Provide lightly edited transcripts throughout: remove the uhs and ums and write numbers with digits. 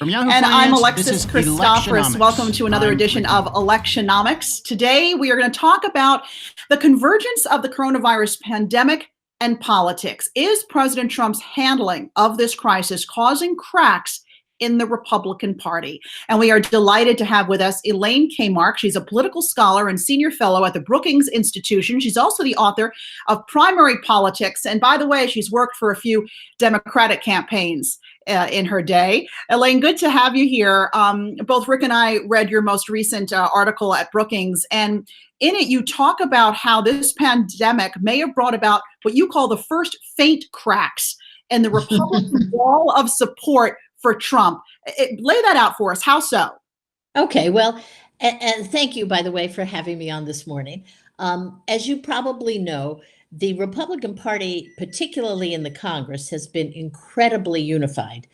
From Yahoo And Finance, I'm Alexis this is Christoforous. Electionomics. Welcome to another edition of Electionomics. Today, we are going to talk about the convergence of the coronavirus pandemic and politics. Is President Trump's handling of this crisis causing cracks in the Republican Party? And we are delighted to have with us Elaine Kamarck. She's a political scholar and senior fellow at the Brookings Institution. She's also the author of Primary Politics. And by the way, she's worked for a few Democratic campaigns in her day. Elaine, good to have you here. Both Rick and I read your most recent article at Brookings, and in it you talk about how this pandemic may have brought about what you call the first faint cracks in the Republican wall of support for Trump. Lay that out for us. How so? Okay, well, and thank you, by the way, for having me on this morning. As you probably know, the Republican Party, particularly in the Congress, has been incredibly unified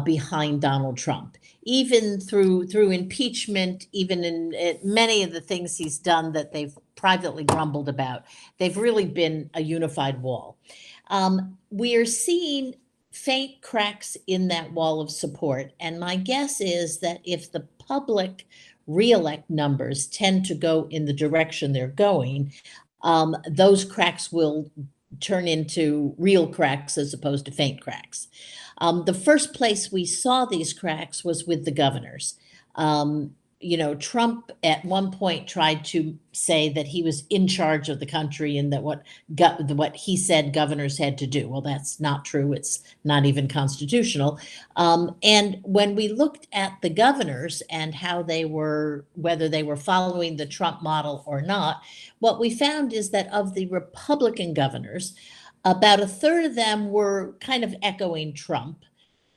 behind Donald Trump, even through impeachment, even in many of the things he's done that they've privately grumbled about. They've really been a unified wall. We are seeing faint cracks in that wall of support. And my guess is that if the public reelect numbers tend to go in the direction they're going, those cracks will turn into real cracks as opposed to faint cracks. The first place we saw these cracks was with the governors. Trump at one point tried to say that he was in charge of the country and that what he said governors had to do. Well, that's not true. It's not even constitutional. And when we looked at the governors and whether they were following the Trump model or not, what we found is that of the Republican governors, about a third of them were kind of echoing Trump.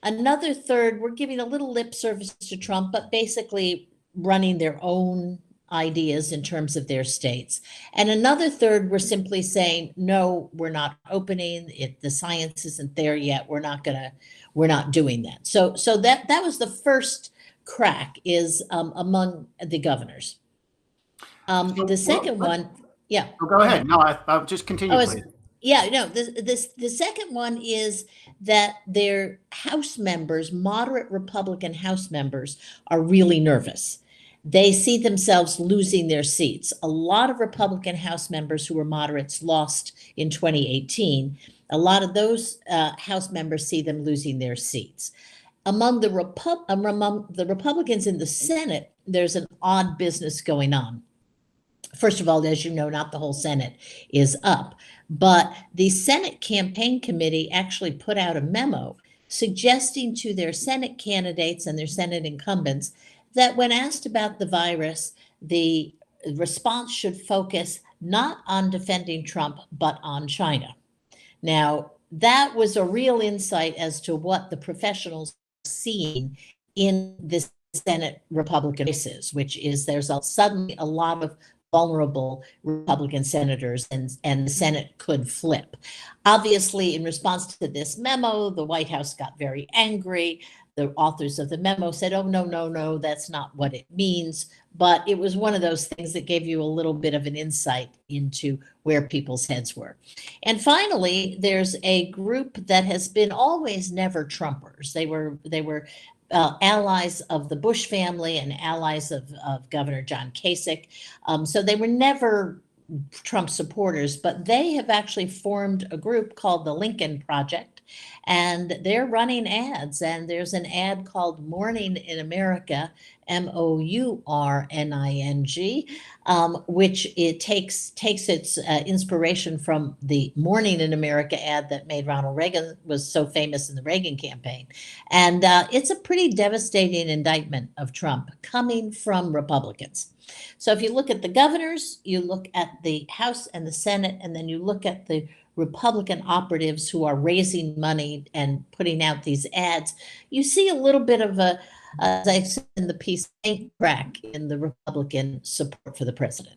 Another third were giving a little lip service to Trump, but basically running their own ideas in terms of their states. And another third were simply saying, no, we're not opening it. The science isn't there yet. We're not doing that. So that was the first crack is among the governors. The second one, yeah. Oh, go ahead. No, I'll just continue, please. Yeah, no, the second one is that their House members, moderate Republican House members, are really nervous. They see themselves losing their seats. A lot of Republican House members who were moderates lost in 2018. A lot of those House members see them losing their seats. Among the Republicans in the Senate, there's an odd business going on. First of all, as you know, not the whole Senate is up, but the Senate Campaign Committee actually put out a memo suggesting to their Senate candidates and their Senate incumbents that when asked about the virus, the response should focus not on defending Trump, but on China. Now, that was a real insight as to what the professionals are seeing in this Senate Republican races, which is there's suddenly a lot of vulnerable Republican senators, and the Senate could flip. Obviously, in response to this memo, the White House got very angry. The authors of the memo said, oh, no, that's not what it means. But it was one of those things that gave you a little bit of an insight into where people's heads were. And finally, there's a group that has been always never Trumpers. They were allies of the Bush family and allies of Governor John Kasich. So they were never Trump supporters, but they have actually formed a group called the Lincoln Project, and they're running ads. And there's an ad called Morning in America, Mourning, which it takes its inspiration from the Morning in America ad that made Ronald Reagan was so famous in the Reagan campaign. And it's a pretty devastating indictment of Trump coming from Republicans. So if you look at the governors, you look at the House and the Senate, and then you look at the Republican operatives who are raising money and putting out these ads, you see a little bit of a, as I said in the piece, faint crack in the Republican support for the president.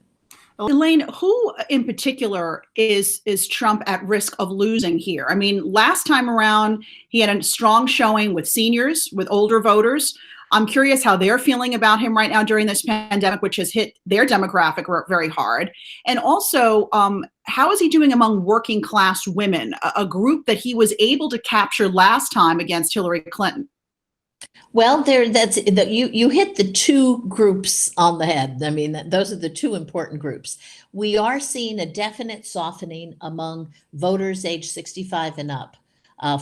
Elaine, who in particular is Trump at risk of losing here? I mean, last time around, he had a strong showing with seniors, with older voters. I'm curious how they're feeling about him right now during this pandemic, which has hit their demographic very hard. And also, how is he doing among working class women, a group that he was able to capture last time against Hillary Clinton? Well, you hit the two groups on the head. I mean, those are the two important groups. We are seeing a definite softening among voters age 65 and up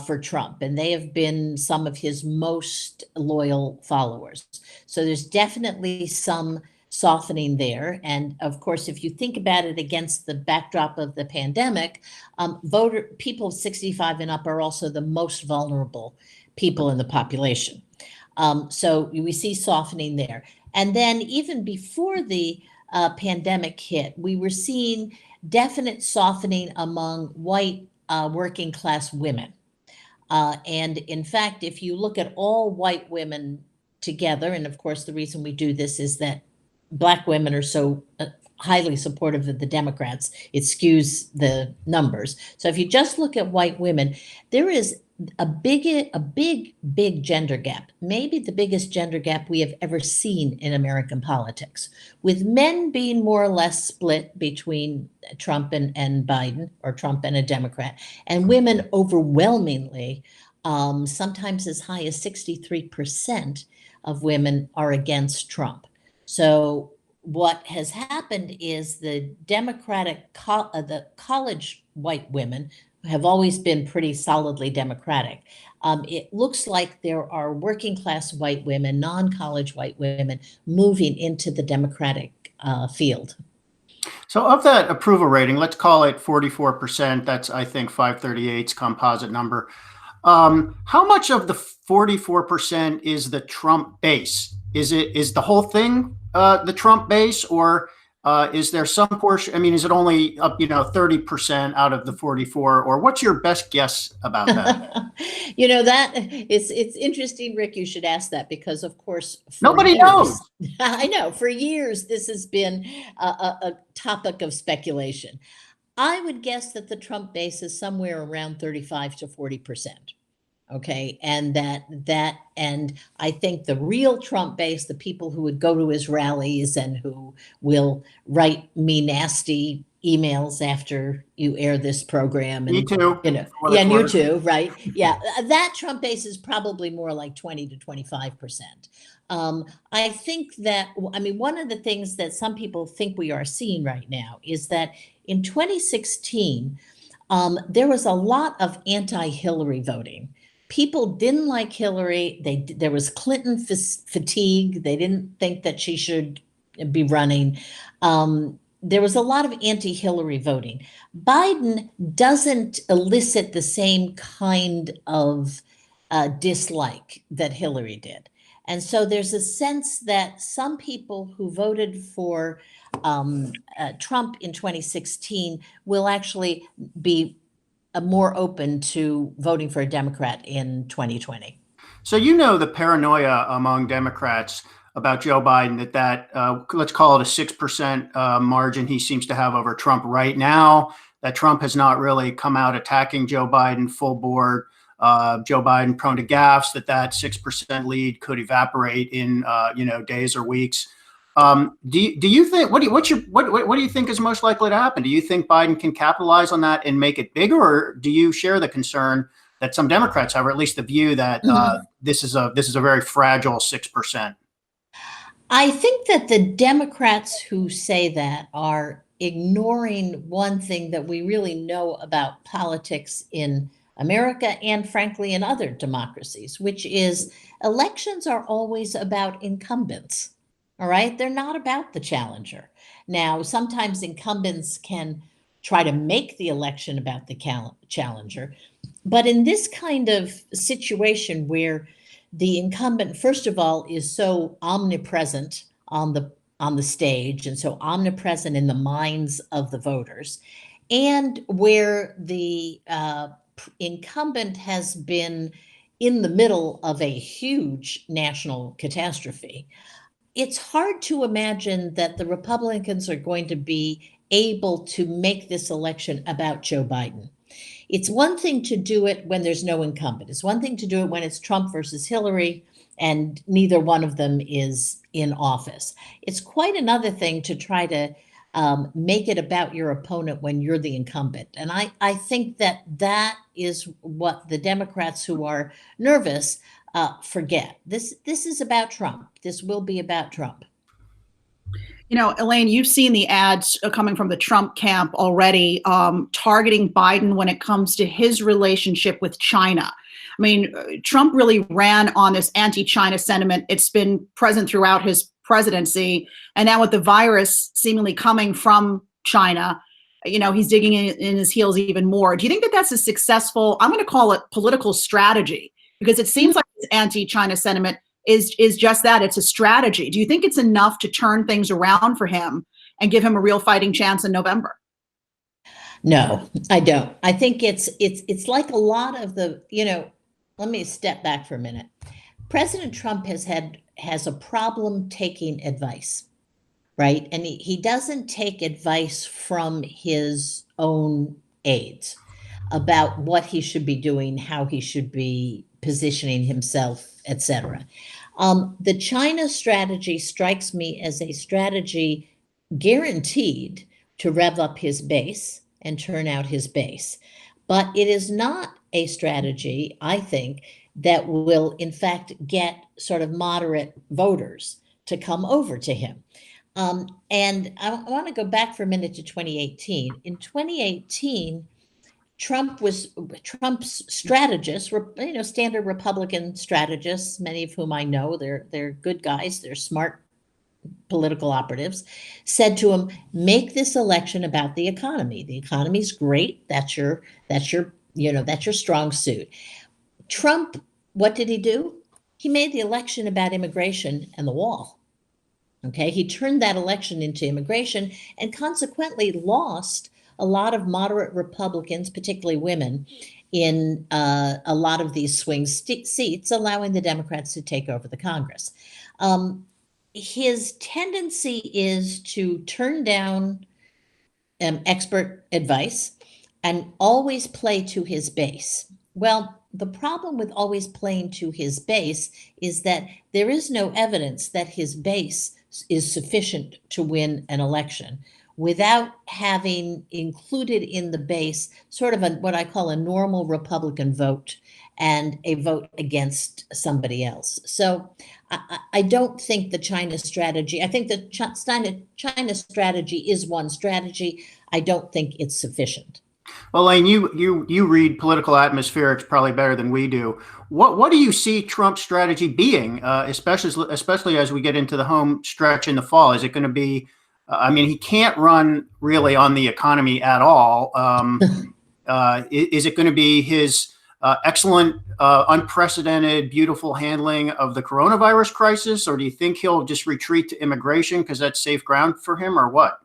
for Trump, and they have been some of his most loyal followers. So there's definitely some softening there. And of course, if you think about it against the backdrop of the pandemic, people 65 and up are also the most vulnerable people in the population. So we see softening there. And then even before the pandemic hit, we were seeing definite softening among white working class women. And in fact, if you look at all white women together, and of course, the reason we do this is that Black women are so highly supportive of the Democrats, it skews the numbers. So if you just look at white women, there is a big gender gap, maybe the biggest gender gap we have ever seen in American politics, with men being more or less split between Trump and Biden, or Trump and a Democrat, and women overwhelmingly, sometimes as high as 63% of women are against Trump. So what has happened is the the college white women have always been pretty solidly Democratic. It looks like there are working class white women, non-college white women, moving into the Democratic field. So of that approval rating, let's call it 44%. That's, I think, 538's composite number. How much of the 44% is the Trump base? Is the whole thing the Trump base, or is there some portion? I mean, is it only up, 30% out of the 44, or what's your best guess about that? That it's interesting, Rick. You should ask that because, of course, Nobody knows. I know for years this has been a topic of speculation. I would guess that the Trump base is somewhere around 35 to 40%. Okay. And and I think the real Trump base, the people who would go to his rallies and who will write me nasty emails after you air this program. And, Me too. Yeah, you too. Right. Yeah. That Trump base is probably more like 20 to 25%. I think that, one of the things that some people think we are seeing right now is that in 2016, there was a lot of anti-Hillary voting. People didn't like Hillary. There was Clinton fatigue. They didn't think that she should be running. There was a lot of anti-Hillary voting. Biden doesn't elicit the same kind of dislike that Hillary did. And so there's a sense that some people who voted for Trump in 2016 will actually be more open to voting for a Democrat in 2020. So the paranoia among Democrats about Joe Biden, that let's call it a 6% margin he seems to have over Trump right now, that Trump has not really come out attacking Joe Biden full board. Joe Biden prone to gaffes, that 6% lead could evaporate in days or weeks. Do you think what do you think is most likely to happen? Do you think Biden can capitalize on that and make it bigger, or do you share the concern that some Democrats have, or at least the view that this is a very fragile 6%? I think that the Democrats who say that are ignoring one thing that we really know about politics in America and frankly in other democracies, which is elections are always about incumbents. All right. They're not about the challenger. Now, sometimes incumbents can try to make the election about the challenger. But in this kind of situation where the incumbent, first of all, is so omnipresent on the stage and so omnipresent in the minds of the voters, and where the incumbent has been in the middle of a huge national catastrophe, it's hard to imagine that the Republicans are going to be able to make this election about Joe Biden. It's one thing to do it when there's no incumbent. It's one thing to do it when it's Trump versus Hillary and neither one of them is in office. It's quite another thing to try to make it about your opponent when you're the incumbent. And I think that is what the Democrats who are nervous forget. This is about Trump. This will be about Trump. You know, Elaine, you've seen the ads coming from the Trump camp already, targeting Biden when it comes to his relationship with China. I mean, Trump really ran on this anti-China sentiment. It's been present throughout his presidency. And now with the virus seemingly coming from China, you know, he's digging in his heels even more. Do you think that that's a successful, I'm going to call it political strategy? Because it seems like this anti-China sentiment is just that. It's a strategy. Do you think it's enough to turn things around for him and give him a real fighting chance in November? No, I don't. I think it's like a lot of the, you know, let me step back for a minute. President Trump has a problem taking advice, right? And he doesn't take advice from his own aides about what he should be doing, how he should be positioning himself, etc. The China strategy strikes me as a strategy guaranteed to rev up his base and turn out his base. But it is not a strategy, I think, that will in fact get sort of moderate voters to come over to him. And I want to go back for a minute to 2018. In 2018, Trump's strategists were, you know, standard Republican strategists, many of whom I know, they're good guys, they're smart political operatives, said to him, make this election about the economy. The economy's great. That's your strong suit. Trump, what did he do? He made the election about immigration and the wall. Okay, he turned that election into immigration and consequently lost a lot of moderate Republicans, particularly women, in a lot of these swing seats, allowing the Democrats to take over the Congress. His tendency is to turn down expert advice and always play to his base. Well, the problem with always playing to his base is that there is no evidence that his base is sufficient to win an election without having included in the base sort of what I call a normal Republican vote and a vote against somebody else. So I don't think the China strategy, I think the China strategy is one strategy. I don't think it's sufficient. Well, Elaine, you read political atmospherics probably better than we do. What do you see Trump's strategy being, especially as we get into the home stretch in the fall? Is it going to be? I mean, he can't run really on the economy at all. Is it going to be his excellent, unprecedented, beautiful handling of the coronavirus crisis, or do you think he'll just retreat to immigration because that's safe ground for him, or what?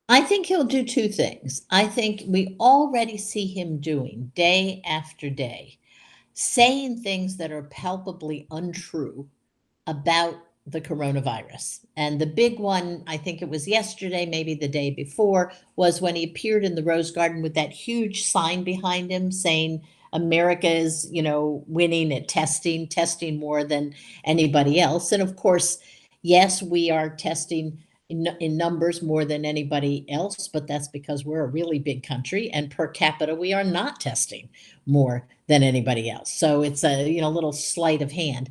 I think he'll do two things. I think we already see him doing day after day, saying things that are palpably untrue about the coronavirus. And the big one, I think it was yesterday, maybe the day before, was when he appeared in the Rose Garden with that huge sign behind him saying America is, you know, winning at testing more than anybody else. And of course, yes, we are testing in numbers more than anybody else, but that's because we're a really big country, and per capita we are not testing more than anybody else. So it's a little sleight of hand.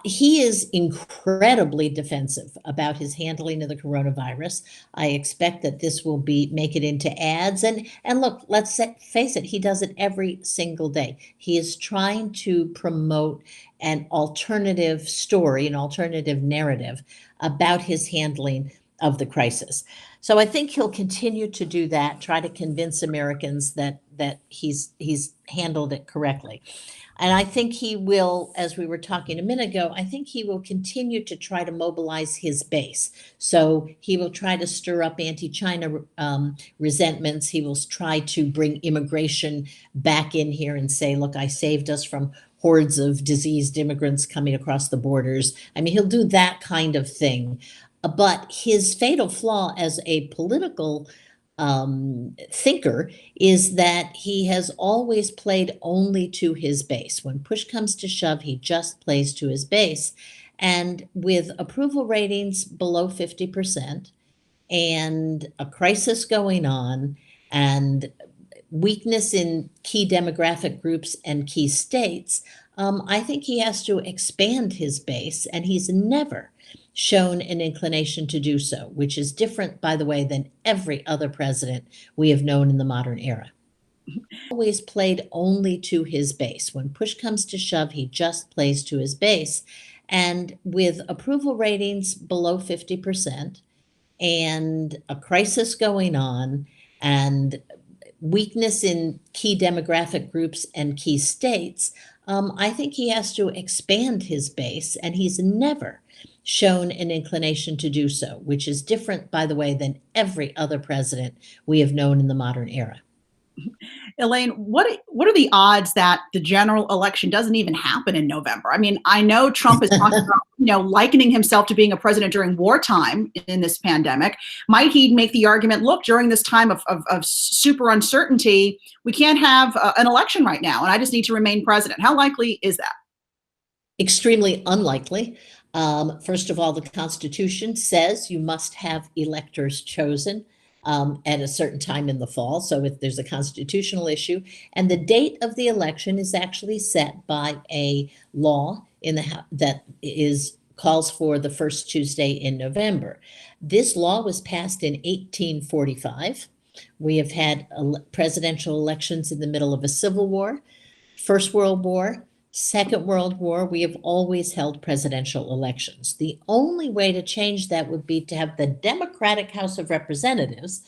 He is incredibly defensive about his handling of the coronavirus. I expect that this will make it into ads. And look, let's face it, he does it every single day. He is trying to promote an alternative story, an alternative narrative about his handling of the crisis. So I think he'll continue to do that, try to convince Americans that he's handled it correctly. And I think he will, as we were talking a minute ago, I think he will continue to try to mobilize his base. So he will try to stir up anti-China resentments. He will try to bring immigration back in here and say, look, I saved us from hordes of diseased immigrants coming across the borders. I mean, he'll do that kind of thing. But his fatal flaw as a political thinker is that he has always played only to his base. When push comes to shove, he just plays to his base. And with approval ratings below 50% and a crisis going on and weakness in key demographic groups and key states, I think he has to expand his base, and he's never shown an inclination to do so, which is different, by the way, than every other president we have known in the modern era. Always played only to his base. When push comes to shove, he just plays to his base. And with approval ratings below 50% and a crisis going on and weakness in key demographic groups and key states, I think he has to expand his base, and he's never shown an inclination to do so, which is different, by the way, than every other president we have known in the modern era. Elaine, what are the odds that the general election doesn't even happen in November? I mean, I know Trump is talking about, likening himself to being a president during wartime in this pandemic. Might he make the argument, look, during this time of super uncertainty, we can't have an election right now, and I just need to remain president? How likely is that? Extremely unlikely. First of all, the Constitution says you must have electors chosen at a certain time in the fall. So if there's a constitutional issue, and the date of the election is actually set by a law in the that calls for the first Tuesday in November. This law was passed in 1845. We have had presidential elections in the middle of a civil war, First World War, Second World War. We have always held presidential elections. The only way to change that would be to have the Democratic House of Representatives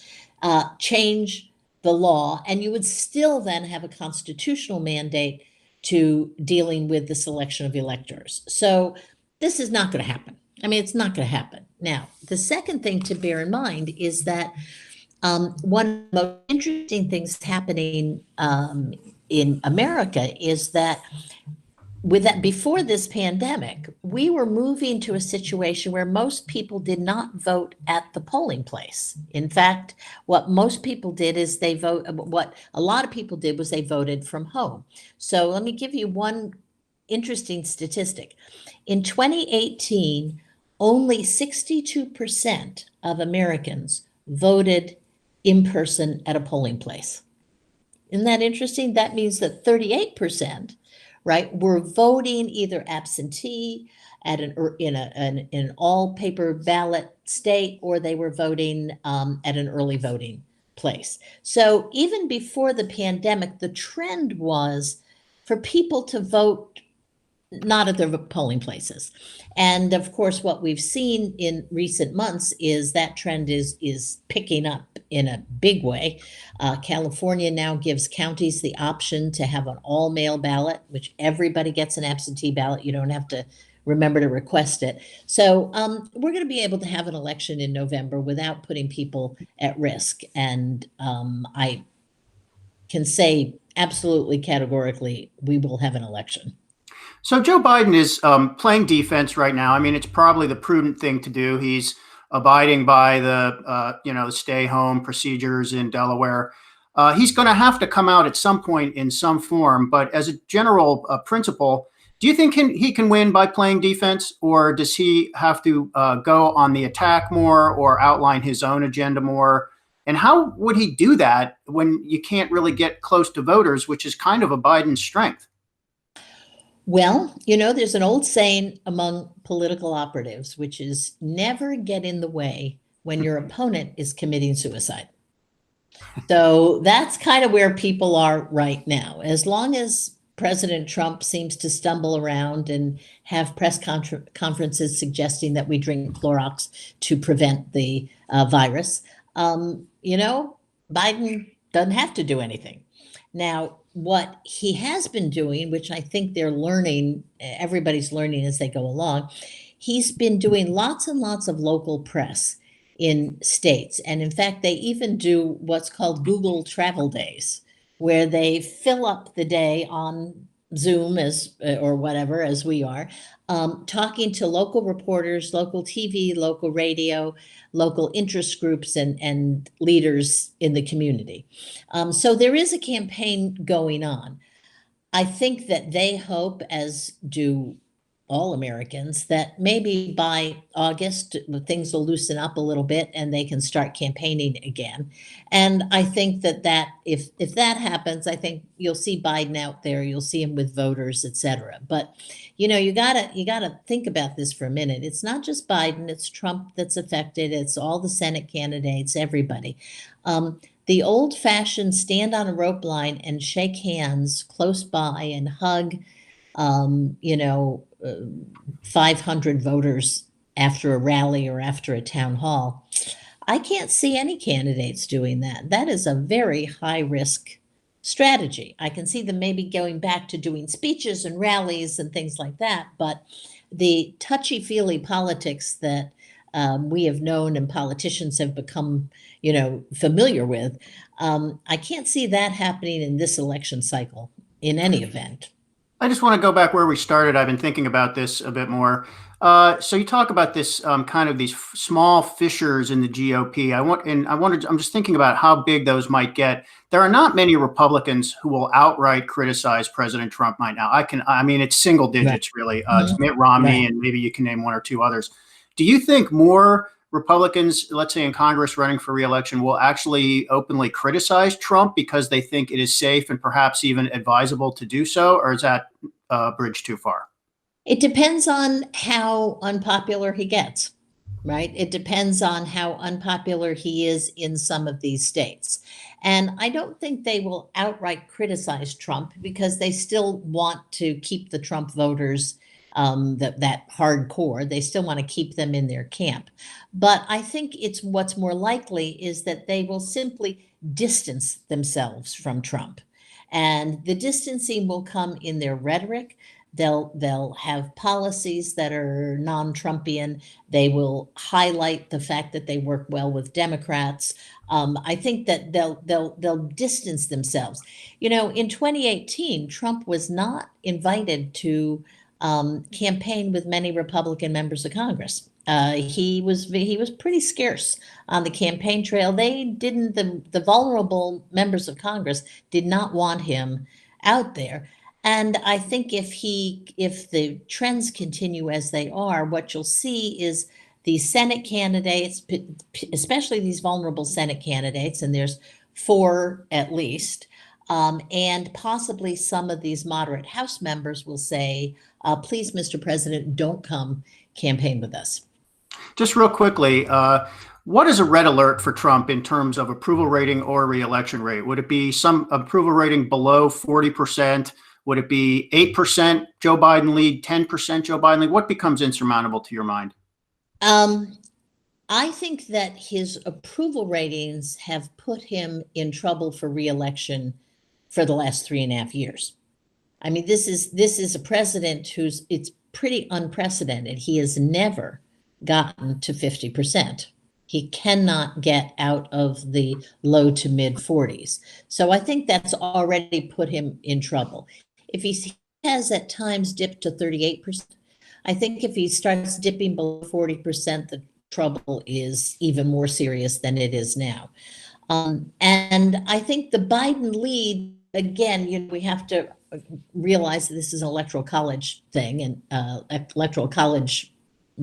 change the law, and you would still then have a constitutional mandate to dealing with the selection of electors. So this is not going to happen. I mean, it's not going to happen. Now, the second thing to bear in mind is that one of the most interesting things happening in America is that before this pandemic, we were moving to a situation where most people did not vote at the polling place. In fact, what most people did is what a lot of people did was they voted from home. So let me give you one interesting statistic. In 2018, only 62% of Americans voted in person at a polling place. Isn't that interesting? That means that 38%, right, were voting either absentee in an all paper ballot state, or they were voting at an early voting place. So even before the pandemic, the trend was for people to vote not at their polling places. And of course, what we've seen in recent months is that trend is picking up in a big way. California now gives counties the option to have an all-mail ballot, which everybody gets an absentee ballot. You don't have to remember to request it. So we're going to be able to have an election in November without putting people at risk. And I can say absolutely categorically, we will have an election. So Joe Biden is playing defense right now. I mean, it's probably the prudent thing to do. He's abiding by the stay home procedures in Delaware. He's going to have to come out at some point in some form. But as a general principle, do you think he can win by playing defense, or does he have to go on the attack more or outline his own agenda more? And how would he do that when you can't really get close to voters, which is kind of a Biden strength? Well, there's an old saying among political operatives, which is never get in the way when your opponent is committing suicide. So that's kind of where people are right now. As long as President Trump seems to stumble around and have press conferences suggesting that we drink Clorox to prevent the virus, Biden doesn't have to do anything. Now, what he has been doing, which I think they're learning, everybody's learning as they go along, he's been doing lots and lots of local press in states. And in fact, they even do what's called Google Travel Days, where they fill up the day on Zoom or whatever, as we are, talking to local reporters, local TV, local radio, local interest groups, and leaders in the community. So there is a campaign going on. I think that they hope, as do all Americans, that maybe by August things will loosen up a little bit and they can start campaigning again. And I think that if that happens, I think you'll see Biden out there, you'll see him with voters, et cetera. But you gotta think about this for a minute. It's not just Biden, it's Trump that's affected, it's all the Senate candidates, everybody. The old-fashioned stand on a rope line and shake hands close by and hug, you know, 500 voters after a rally or after a town hall. I can't see any candidates doing that. That is a very high risk strategy. I can see them maybe going back to doing speeches and rallies and things like that, but the touchy-feely politics that we have known and politicians have become, you know, familiar with, I can't see that happening in this election cycle in any event. I just want to go back where we started. I've been thinking about this a bit more. So you talk about this kind of these small fissures in the GOP. I'm just thinking about how big those might get. There are not many Republicans who will outright criticize President Trump right now. I mean, it's single digits, really. It's Mitt Romney, and maybe you can name one or two others. Do you think more Republicans, let's say in Congress running for re-election, will actually openly criticize Trump because they think it is safe and perhaps even advisable to do so? Or is that a bridge too far? It depends on how unpopular he gets, right? It depends on how unpopular he is in some of these states. And I don't think they will outright criticize Trump because they still want to keep the Trump voters, that hardcore. They still want to keep them in their camp. But I think what's more likely is that they will simply distance themselves from Trump. And the distancing will come in their rhetoric. They'll have policies that are non-Trumpian. They will highlight the fact that they work well with Democrats. I think that they'll distance themselves. You know, in 2018, Trump was not invited to campaign with many Republican members of Congress. He was pretty scarce on the campaign trail. The vulnerable members of Congress did not want him out there. And I think if the trends continue as they are, what you'll see is the Senate candidates, especially these vulnerable Senate candidates, and there's 4 at least, and possibly some of these moderate House members will say, please, Mr. President, don't come campaign with us. Just real quickly, what is a red alert for Trump in terms of approval rating or re-election rate? Would it be some approval rating below 40%? Would it be 8% Joe Biden lead, 10% Joe Biden lead? What becomes insurmountable to your mind? I think that his approval ratings have put him in trouble for re-election for the last 3.5 years. I mean, this is a president it's pretty unprecedented. He has never gotten to 50%. He cannot get out of the low to mid 40s. So I think that's already put him in trouble. If he has at times dipped to 38%, I think if he starts dipping below 40%, the trouble is even more serious than it is now. And I think the Biden lead, again, we have to realize that this is an electoral college thing and electoral college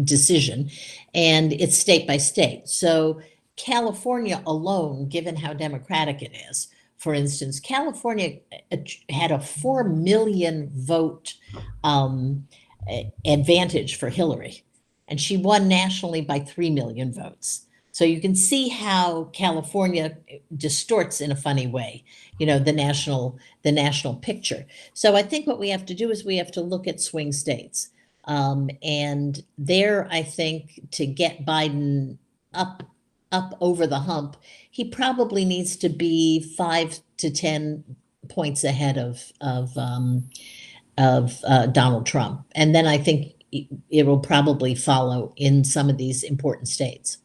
decision, and it's state by state. So California alone, given how Democratic it is, for instance, California had a 4 million vote advantage for Hillary, and she won nationally by 3 million votes. So you can see how California distorts in a funny way, the national picture. So I think what we have to do is we have to look at swing states. And there, I think, to get Biden up over the hump, he probably needs to be 5 to 10 points ahead of Donald Trump. And then I think it will probably follow in some of these important states.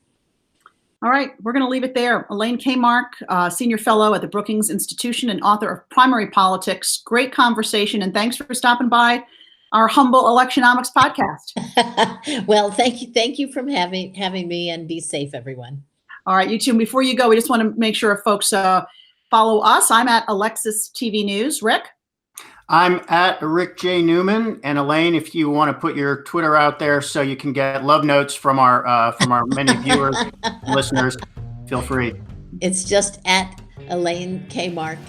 All right, we're going to leave it there. Elaine Kamarck, Senior Fellow at the Brookings Institution and author of Primary Politics. Great conversation, and thanks for stopping by our humble Electionomics podcast. Well, thank you for having me, and be safe, everyone. All right, you too. And before you go, we just want to make sure folks follow us. I'm at Alexis TV News. Rick? I'm at Rick J. Newman. And Elaine, if you want to put your Twitter out there so you can get love notes from our many viewers, listeners, feel free. It's just at Elaine K. Mark.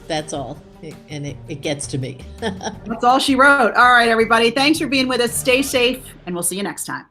That's all. And it gets to me. That's all she wrote. All right, everybody. Thanks for being with us. Stay safe, and we'll see you next time.